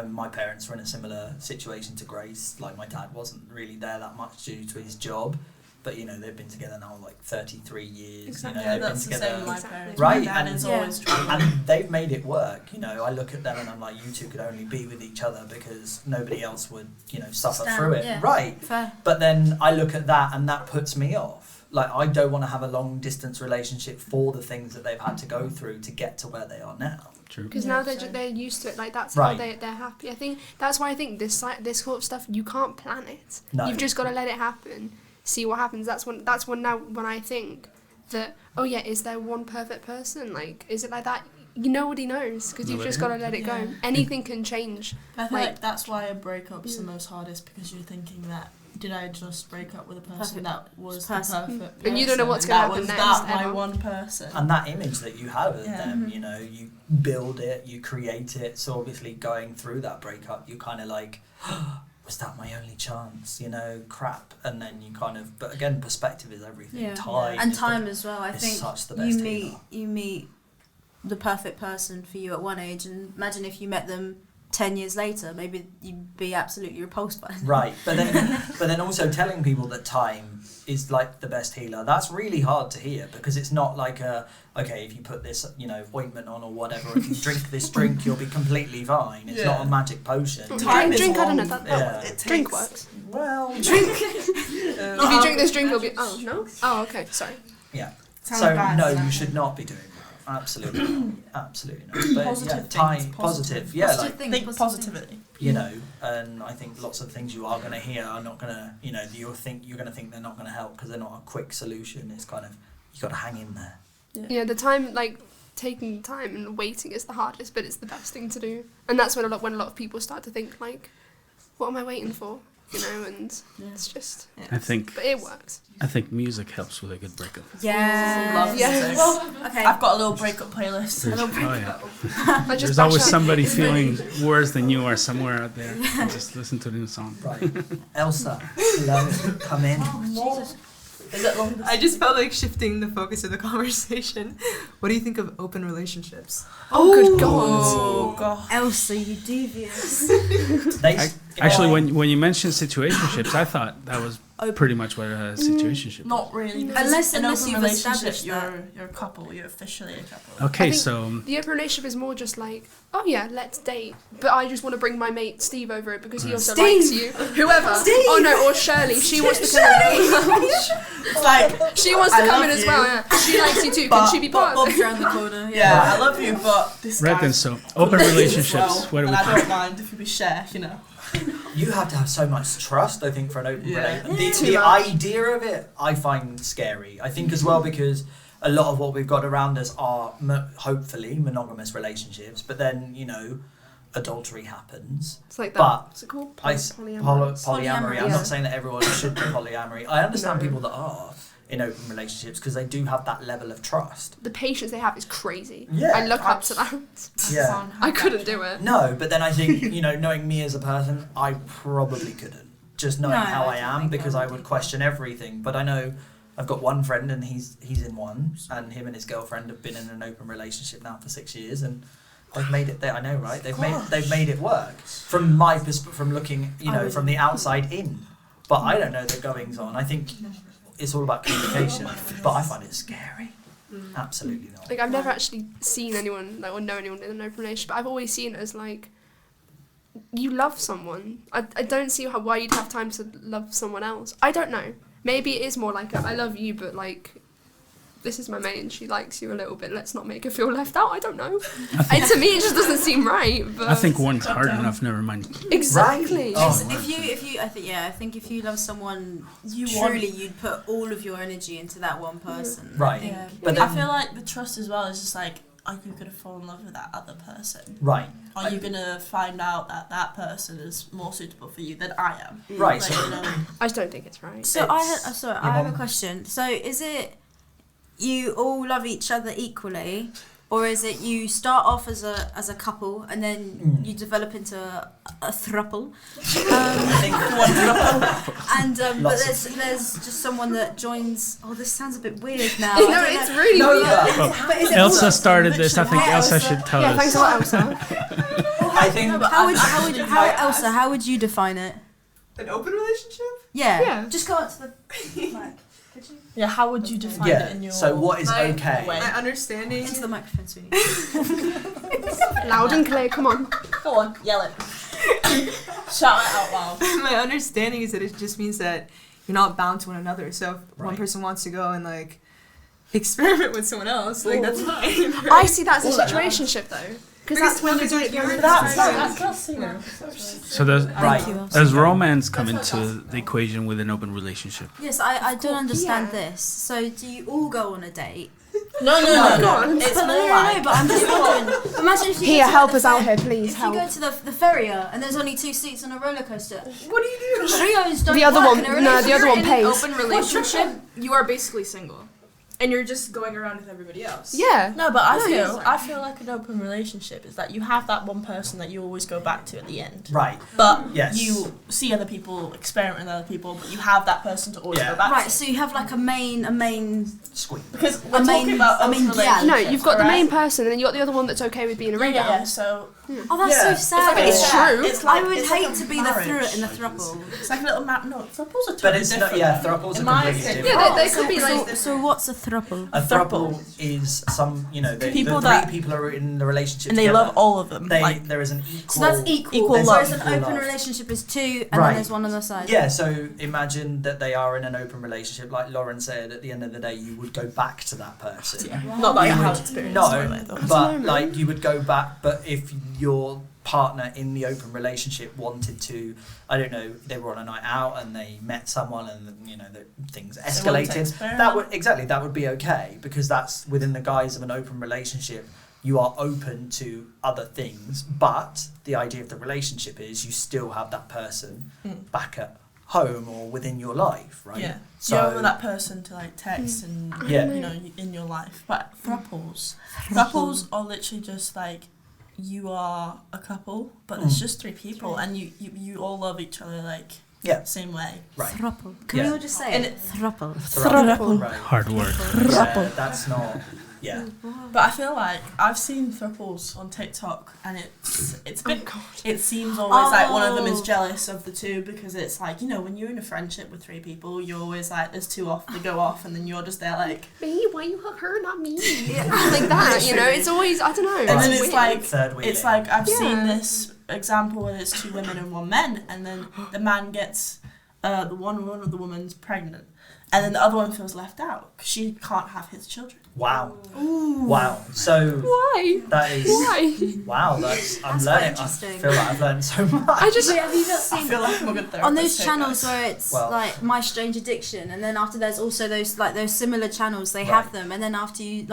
B: my parents were in a similar situation to Grace. Like, my dad wasn't really there that much due to his job, but they've been together now 33 years.
D: Exactly.
B: They've
D: That's
B: been
D: the
B: together,
D: same with my parents.
B: Right,
D: My dad
B: and-
D: is always trying.
B: and they've made it work. I look at them and I'm like, you two could only be with each other because nobody else would suffer through it.
C: Yeah.
B: Right.
C: Fair.
B: But then I look at that and that puts me off. Like, I don't want to have a long distance relationship for the things that they've had to go through to get to where they are now.
A: True.
E: Because now they're used to it. Like, that's
B: Right.
E: how they're happy. I think that's why I think this sort of stuff, you can't plan it.
B: No.
E: You've just got to let it happen. See what happens. That's when I think that, oh yeah, is there one perfect person? Like, is it like that? Nobody knows, because you've just got to let it go.
D: Yeah.
E: Anything can change.
D: I feel like that's why a breakup's the most hardest, because you're thinking that, did I just break up with a person that was the perfect person?
E: And you don't know what's gonna happen
D: was
E: next,
D: that my
E: ever.
D: one person.
B: And that image that you have of
D: Yeah.
B: them, you build it, you create it. So obviously going through that breakup, you kind of like, was that my only chance? You know, crap. And then you kind of, but again, perspective is everything.
C: Yeah.
B: Time
C: And
B: is
C: time as well. I
B: is
C: think
B: such the best healer.
C: you meet the perfect person for you at one age, and imagine if you met them 10 years later, maybe you'd be absolutely repulsed by them.
B: Right, but then also telling people that time is like the best healer, that's really hard to hear, because it's not like okay, if you put this, you know, ointment on or whatever, if you drink this drink, you'll be completely fine. It's not a magic potion.
E: Drink, I don't know that.
B: Yeah.
E: Drink works.
B: Well,
E: Drink. If you drink this drink, it'll be. Oh no. Oh okay. Sorry.
B: yeah.
D: Sounds
B: So
D: bad,
B: no,
D: doesn't
B: you
D: it?
B: should not be doing that. Absolutely not. Absolutely not. But
D: Positive
B: yeah,
D: things,
B: time,
D: positive.
B: yeah,
C: Positive
B: like,
C: things,
D: Think
C: positive things.
D: positivity.
B: you know, and I think lots of things you are going to hear are not going to, you know, you're going to think they're not going to help because they're not a quick solution. It's kind of, you got to hang in there.
E: Yeah, the time, like taking time and waiting is the hardest, but it's the best thing to do. And that's when a lot of people start to think like, what am I waiting for? You know, and it's just.
A: I think
E: But it works.
A: music helps with a good breakup.
C: Yeah.
D: Love
E: Yeah.
D: music.
C: Well, okay.
D: I've got a little breakup playlist.
E: I just
A: There's
E: bash
A: always
E: out.
A: somebody feeling worse than you are somewhere out there. And just listen to the new song.
B: Right. Elsa, hello, come in.
D: Is it long?
G: I just felt like shifting the focus of the conversation. What do you think of open relationships?
E: Oh, good God.
D: Oh god.
C: Elsa, you devious.
A: Actually, when you mentioned situationships, I thought that was pretty much what a situationship is.
D: Not really. because
C: Unless
D: in
C: you've
D: open relationship,
C: established that.
D: you're a couple. You're officially a couple.
A: Okay,
E: I think
A: so
E: the open relationship is more just like, oh yeah, let's date. But I just want to bring my mate Steve over it because he also
C: Steve!
E: likes you. Whoever.
C: Steve!
E: Oh no, or Shirley. She wants to come in.
D: It's like
E: She wants to
D: I
E: come in
D: love
E: as
D: you.
E: well. Yeah. She likes you too. Can she be part of
C: Bob's
E: it?
C: around the corner.
D: yeah, I love you, but this
A: right
D: guy.
A: then, so open relationships.
D: Well,
A: What do
D: and
A: we
D: I
A: think?
D: don't mind if we share, you know.
B: You have to have so much trust, I think, for an open
D: Yeah.
B: relationship.
E: Too
B: The
E: much.
B: idea of it, I find scary. I think as well because a lot of what we've got around us are hopefully monogamous relationships, but then, you know, adultery happens.
E: It's like that.
B: But
E: What's it called?
B: polyamory.
C: Polyamory,
B: I'm
E: yeah.
B: not saying that everyone should be polyamory. I understand
E: No.
B: people that are in open relationships because they do have that level of trust.
E: The patience they have is crazy.
B: Yeah.
E: I look up to that.
B: Yeah.
E: I couldn't do it.
B: No, but then I think, you know, knowing me as a person, I probably couldn't. Just knowing
C: No,
B: how
C: I
B: I
C: don't
B: am,
C: think
B: because
C: I
B: I
C: would
B: would
C: either.
B: question everything. But I know I've got one friend and he's in one, and him and his girlfriend have been in an open relationship now for 6 years, and they've made it there. I know, right? They've made it work. From my perspective, from looking, you know, from the outside in. But I don't know the goings on. I think it's all about communication. But I find it scary. Absolutely not.
E: Like I've never actually seen anyone like or know anyone in an open relationship. But I've always seen it as like you love someone. I don't see why you'd have time to love someone else. I don't know. Maybe it is more like I love you, but like this is my mate and she likes you a little bit. Let's not make her feel left out. I don't know. And to me, it just doesn't seem right. But
A: I think one's hard enough. Never mind.
E: exactly.
B: Right? Oh,
C: I think if you love someone
D: You
C: truly, you'd put all of your energy into that one person.
B: Right.
D: Yeah.
B: But
D: I
B: then,
D: feel like the trust as well is just like, are you gonna fall in love with that other person?
B: right.
D: Are you gonna find out that that person is more suitable for you than I am?
B: Right.
D: Like,
B: So
D: you know,
E: I just don't think it's right.
C: So I have a
B: mum-
C: question. So is it you all love each other equally, or is it you start off as a couple and then you develop into a throuple?
B: I think
C: And but
B: Lots
C: there's just someone that joins. Oh, this sounds a bit weird now.
E: No,
C: I don't
E: it's
C: know.
E: really
B: No,
E: weird.
C: But is it
A: Elsa
C: also-
A: started this. I think
C: Hey,
A: Elsa
C: Elsa.
A: should tell
E: Yeah,
A: us.
E: thanks a lot, Elsa.
B: I think
C: Elsa, how would you define it?
G: An open relationship?
C: Yeah.
E: Yeah.
C: Just go up to the mic.
D: yeah, how would you define
B: yeah.
D: it in your
B: So what is
G: Like,
B: okay?
D: way?
G: My understanding.
C: Into the microphone, sweetie.
E: Loud and clear. Come on.
D: Go on, yell it. Shout it out loud.
G: My understanding is that it just means that you're not bound to one another. So if one
B: Right.
G: person wants to go and like experiment with someone else, like that's fine.
E: I see that as a situationship though, because that's when you're doing it.
D: That's you know.
A: So does
B: Right.
A: does romance come into the equation with an open relationship?
C: Yes, I don't understand
E: Yeah.
C: this. So do you all go on a date?
D: No. It's
C: But
D: more
C: no,
D: like.
C: but I'm just wondering. Imagine if you
E: Here,
C: go to
E: help
C: the
E: us out
C: fer-
E: here, please.
C: If
E: Help.
C: you go to the ferrier and there's only 2 seats on a roller coaster,
G: What do you do?
C: trios don't
E: The other
C: work
E: one,
C: in a
E: no,
C: relationship.
E: the other one
F: in
E: pays.
F: an open relationship, you are basically single. and you're just going around with everybody else.
E: Yeah.
D: No, but I
E: No,
D: feel like an open relationship is that you have that one person that you always go back to at the end.
B: Right.
D: But
B: Yes.
D: you see other people, experiment with other people, but you have that person to always
B: Yeah.
D: go back
C: Right,
D: to.
C: so you have like a main.
B: Squeak.
D: Because
C: I
D: we're
C: mean-
D: talking about
C: I mean,
D: open
C: yeah.
D: relationships.
E: No, you've got the
D: alright?
E: main person, and then you got the other one that's okay with being a
D: Yeah,
E: rebound.
D: yeah, so
C: Oh, that's
B: Yeah.
C: so sad.
E: It's true.
D: It's like,
C: I would
D: it's
C: hate
D: like a
C: to be the
D: marriage.
C: in the throuple.
D: It's like a little map. No, throuples are totally
B: But it's
D: different.
B: not. Yeah, throuples are
D: In my
B: completely
D: opinion.
B: different.
E: Yeah, they could be like.
C: So what's a throuple?
B: A throuple is some, the
D: People
B: three
D: that-
B: people are in the relationship
D: and they
B: together.
D: love all of them.
B: There is an equal.
C: So that's equal.
D: Equal
C: Whereas
D: love.
C: an open
B: Love.
C: relationship is two, and
B: Right.
C: then there's one on the side.
B: Yeah, so imagine that they are in an open relationship. Like Lauren said, at the end of the day, you would go back to that person.
D: Yeah. Not that I
B: You
D: have
B: would-
D: experience.
B: No,
D: though.
B: but like you would go back. But if your partner in the open relationship wanted to, I don't know, they were on a night out and they met someone and things
D: They wanted to
B: escalated.
D: experiment.
B: That would be okay because that's within the guise of an open relationship. You are open to other things, but the idea of the relationship is you still have that person back at home or within your life, right?
D: Yeah.
B: So
D: You're with that person to like text and
B: Yeah.
D: in your life. But thruples are literally just like you are a couple, but it's just three people, and you all love each other like same way.
B: right.
C: Throuple. Can we all just say
D: And
C: it? Throuple.
B: Throuple. Right.
A: Hard word.
B: Yeah, that's not. Yeah.
D: But I feel like I've seen thruples on TikTok, and it's a bit. It seems always like one of them is jealous of the two because it's like when you're in a friendship with three people, you're always like there's two off, they go off, and then you're just there like.
E: Me? Why you have her, not me? Like that, It's always I don't know.
D: And then
E: it's
D: it's
E: weird.
D: like
B: Third wheeling.
D: it's like I've
E: Yeah.
D: seen this example where there's two women and one man, and then the man gets one of the woman's pregnant, and then the other one feels left out because she can't have his children.
B: Wow. Wow. So
E: Why?
B: that is.
E: Why?
B: Wow. I'm
C: That's
B: learning.
C: quite
B: I
C: interesting.
B: feel like I've learned so much.
E: I just
C: Wait, have you not
D: I
C: seen
D: feel like I'm a good therapist.
C: on those
D: here,
C: channels
D: guys.
C: where it's
B: Well-
C: like My Strange Addiction, and then after there's also those similar channels they
B: Right.
C: have them, and then after you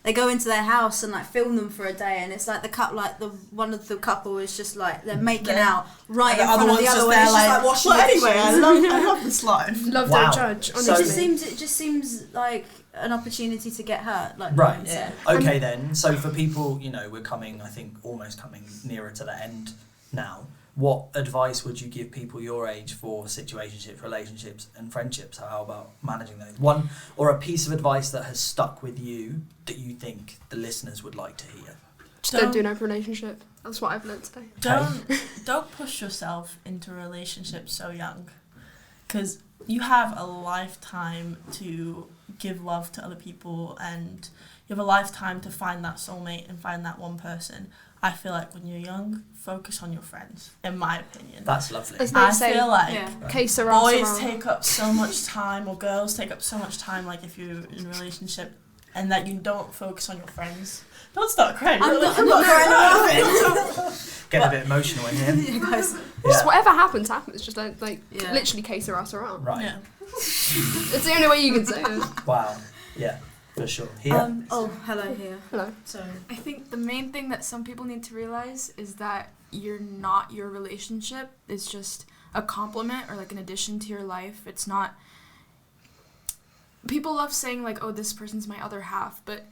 C: they go into their house and film them for a day, and it's like the one of the couple is just like they're making
D: Yeah.
C: out right
D: And
C: in
D: the other
C: front of
D: one's
C: the other
D: just
C: one.
D: there
C: It's just like washing
D: well,
C: the
D: anyway,
C: dishes.
D: I love this life.
E: love
B: Wow.
E: don't judge.
B: So-
E: Honestly,
C: It just seems like an opportunity to get hurt. Like
B: Right.
C: Lauren said.
B: Okay then. So for people, we're coming. I think almost coming nearer to the end now. What advice would you give people your age for situationships, relationships, and friendships? How about managing those? One or a piece of advice that has stuck with you that you think the listeners would like to hear.
E: just don't do an open relationship. That's what I've learned today.
D: Don't push yourself into a relationship so young, because you have a lifetime to give love to other people, and you have a lifetime to find that soulmate and find that one person. I feel like when you're young, focus on your friends, in my opinion.
B: That's lovely.
E: As
D: I
E: they say,
D: feel like
C: Yeah.
E: que sera,
D: boys
E: sera.
D: take up so much time, or girls take up so much time, like if you're in a relationship, and that you don't focus on your friends. Don't start crying.
C: I'm
D: really.
C: not crying.
B: Get a bit emotional in here.
C: You guys.
E: Just
B: Yeah.
E: whatever happens. Just like
C: Yeah.
E: literally que sera, sera.
B: Right.
D: Yeah.
E: It's the only way you can say it.
B: Wow. Yeah. For sure. Here.
C: Hello here.
E: Hello.
C: Sorry.
F: I think the main thing that some people need to realize is that you're not your relationship. It's just a complement or like an addition to your life. It's not. People love saying like, "Oh, this person's my other half," but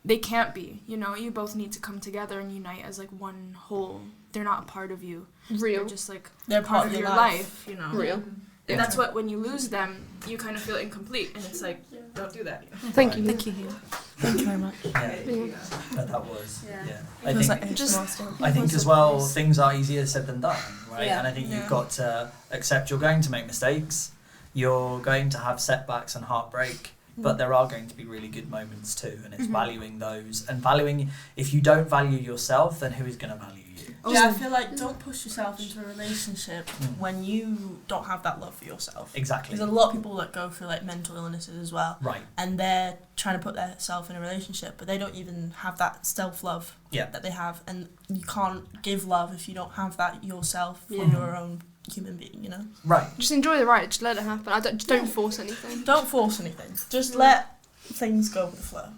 F: they can't be. You both need to come together and unite as like one whole. They're not a part of you.
E: Real.
F: They're just like
D: They're
F: part of your life.
E: Real.
F: And that's what when you lose them, you kind of feel incomplete, and it's like, don't do that.
E: Thank you.
C: Thank you here.
D: Thank you very much.
B: Yeah. That was.
C: Yeah.
B: Yeah.
D: It
B: I
D: feels
B: think.
D: like
C: just-
B: I think as well, things are easier said than done, right?
C: Yeah.
B: And I think
D: Yeah.
B: you've got to accept you're going to make mistakes, you're going to have setbacks and heartbreak, but there are going to be really good moments too, and it's valuing those and valuing. If you don't value yourself, then who is going to value you?
D: Yeah, I feel like don't push yourself into a relationship when you don't have that love for yourself.
B: Exactly.
D: There's a lot of people that go through like mental illnesses as well,
B: Right.
D: and they're trying to put themselves in a relationship, but they don't even have that self-love
B: Yeah.
D: that they have, and you can't give love if you don't have that yourself
C: Yeah.
D: for your own human being.
B: Right.
E: Just enjoy the ride. Just let it happen. Just don't force anything.
D: Don't force anything. Just let things go with the flow.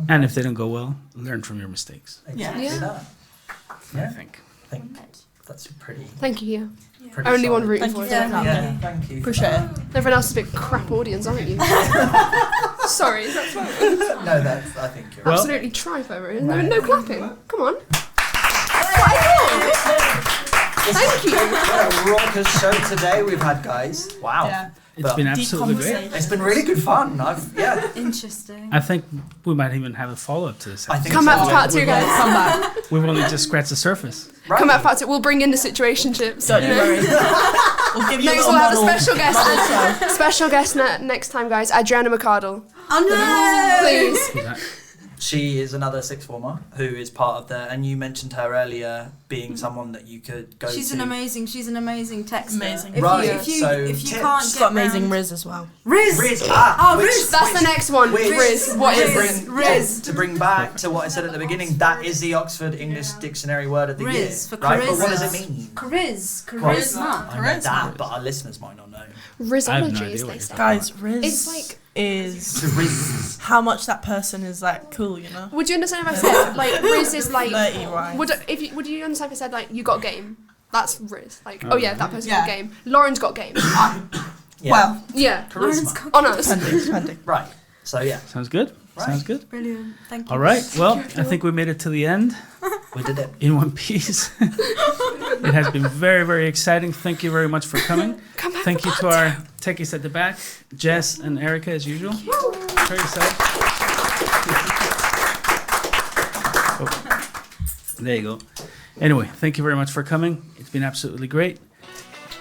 A: And if they don't go well, learn from your mistakes.
B: Exactly
E: Yeah.
B: that.
A: I
B: Yeah.
A: think.
B: I think that's pretty.
E: Thank you. Here.
B: pretty
E: Only one
B: solid.
E: rooting
D: Thank
E: for
D: you
E: it.
D: for that.
B: Yeah. Thank you.
D: Appreciate it.
E: Everyone else is a bit crap audience, aren't you? sorry. Is that swearing?
B: No, that's. I think you're.
A: Well-
E: Absolutely try swearing. No clapping. Come on. Thank you.
B: What a raucous show today we've had, guys. Wow.
D: Yeah.
A: It's been absolutely great.
D: conversation.
B: It's been really good fun.
C: Interesting.
A: I think we might even have a follow-up to this.
B: I think
E: Come
B: so.
E: back for part 2, guys. Come back.
A: We've only just scratched the surface.
B: Right.
E: Come back for part 2. We'll bring in the situationships.
D: Don't you worry. We'll give you
E: Next
D: a
E: we'll have a
D: model.
E: special guest. Special guest next time, guys. Adriana McCardle.
C: Oh no!
E: Please.
B: She is another sixth former who is part of and you mentioned her earlier being someone that you could go
C: She's
B: to.
C: an amazing texter.
D: Amazing.
C: If
B: Right,
C: you, if you,
B: so
C: if you
B: tips.
C: can't
D: She's
C: get
D: got amazing
C: round-
D: Riz as well.
C: Riz.
B: Riz.
C: Riz.
E: That's the next one. Riz. What is it?
C: Riz.
B: To bring back to what I said at the beginning, that is the Oxford English Dictionary word of the
C: Riz
B: year.
C: for
B: Right? But what
C: charisma.
B: does it mean?
C: Charisma.
B: I know that, but our listeners might not know.
E: Rizology,
A: idea
E: as
A: what
E: they
A: you're
E: say.
D: Guys, Riz
E: It's like-
D: is
B: Riz.
D: how much that person is like cool, you know?
E: Would you understand if I said like Riz is like?
D: Flirty, right?
E: Would you understand if I said like you got game? That's Riz. Like
A: Oh,
E: oh yeah, that person
D: Yeah.
E: got game. Lauren's got game.
B: Yeah.
D: Well,
E: Yeah.
B: Charisma.
E: On us.
D: depending.
B: Right. So yeah,
A: Sounds good.
B: Right.
A: Sounds good.
C: Brilliant. Thank you.
A: All right. Well, I think we made it to the end
B: we did it.
A: in one piece. It has been very, very exciting. Thank you very much for coming.
E: Come back.
A: Thank you to our techies at the back, Jess and Erica, as usual. Very excited. Oh, there you go. Anyway, thank you very much for coming. It's been absolutely great.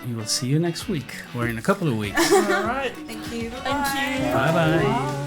A: We will see you next week, or in a couple of weeks.
D: All right.
C: Thank you.
D: Thank you.
A: Bye bye.